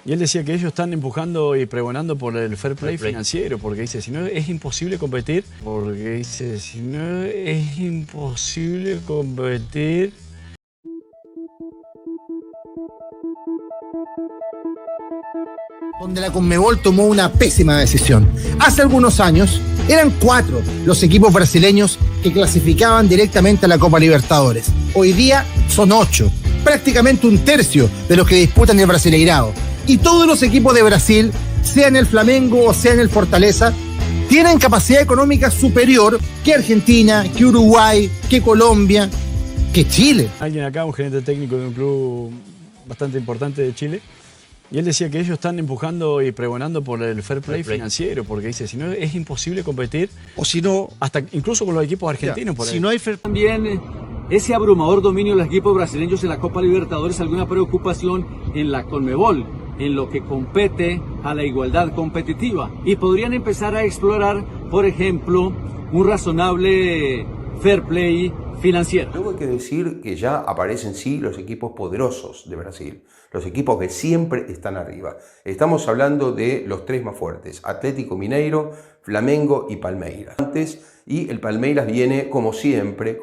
Y él decía que ellos están empujando y pregonando por el fair play financiero, porque dice, si no es imposible competir, Donde la Conmebol tomó una pésima decisión. Hace algunos años eran 4 los equipos brasileños que clasificaban directamente a la Copa Libertadores. Hoy día son 8, prácticamente un tercio de los que disputan el Brasileirao. Y todos los equipos de Brasil, sea en el Flamengo o sea en el Fortaleza, tienen capacidad económica superior que Argentina, que Uruguay, que Colombia, que Chile. Alguien acá, un gerente técnico de un club bastante importante de Chile, y él decía que ellos están empujando y pregonando por el fair play financiero, porque dice, si no es imposible competir, o si no, hasta incluso con los equipos argentinos. Por ahí. Si no hay fair play. También ese abrumador dominio de los equipos brasileños en la Copa Libertadores, alguna preocupación en la Conmebol, en lo que compete a la igualdad competitiva. Y podrían empezar a explorar, por ejemplo, un razonable fair play financiero. Luego hay que decir que ya aparecen sí los equipos poderosos de Brasil, los equipos que siempre están arriba. Estamos hablando de los 3 más fuertes, Atlético Mineiro, Flamengo y Palmeiras. Y el Palmeiras viene, como siempre,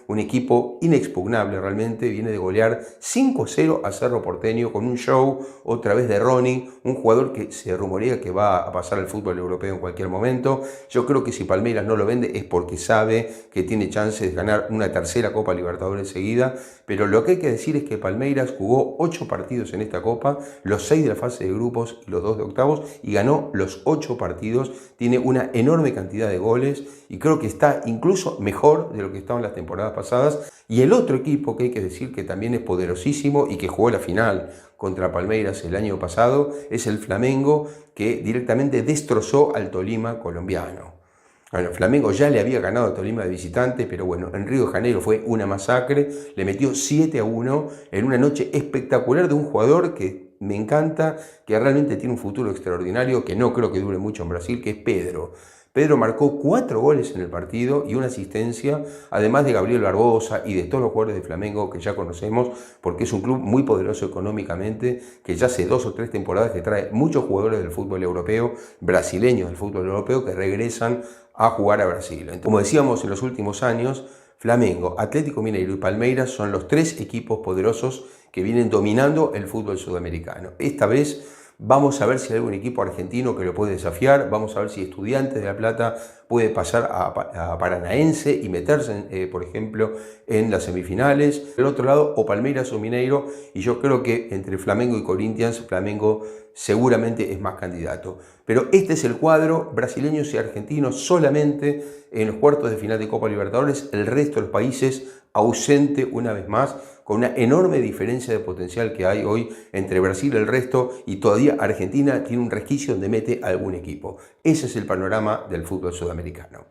un equipo inexpugnable realmente, viene de golear 5-0 a Cerro Porteño con un show otra vez de Ronnie, un jugador que se rumorea que va a pasar al fútbol europeo en cualquier momento. Yo creo que si Palmeiras no lo vende es porque sabe que tiene chances de ganar una tercera Copa Libertadores seguida, pero lo que hay que decir es que Palmeiras jugó 8 partidos en esta Copa, los 6 de la fase de grupos y los 2 de octavos, y ganó los 8 partidos, tiene una enorme cantidad de goles, y creo que está incluso mejor de lo que estaba en las temporadas pasadas. Y el otro equipo que hay que decir que también es poderosísimo y que jugó la final contra Palmeiras el año pasado es el Flamengo, que directamente destrozó al Tolima colombiano. Bueno, Flamengo ya le había ganado a Tolima de visitante, pero bueno, en Río de Janeiro fue una masacre, le metió 7-1 en una noche espectacular de un jugador que me encanta, que realmente tiene un futuro extraordinario, que no creo que dure mucho en Brasil, que es Pedro. Pedro marcó 4 goles en el partido y una asistencia, además de Gabriel Barbosa y de todos los jugadores de Flamengo que ya conocemos, porque es un club muy poderoso económicamente, que ya hace 2 o 3 temporadas que trae muchos jugadores del fútbol europeo, brasileños del fútbol europeo, que regresan a jugar a Brasil. Entonces, como decíamos en los últimos años, Flamengo, Atlético Mineiro y Palmeiras son los 3 equipos poderosos que vienen dominando el fútbol sudamericano. Esta vez vamos a ver si hay algún equipo argentino que lo puede desafiar, vamos a ver si Estudiantes de La Plata puede pasar a Paranaense y meterse, por ejemplo, en las semifinales. Del otro lado, o Palmeiras o Mineiro, y yo creo que entre Flamengo y Corinthians, Flamengo seguramente es más candidato. Pero este es el cuadro, brasileños y argentinos solamente en los cuartos de final de Copa Libertadores, el resto de los países ausente una vez más, con una enorme diferencia de potencial que hay hoy entre Brasil y el resto, y todavía Argentina tiene un resquicio donde mete algún equipo. Ese es el panorama del fútbol sudamericano.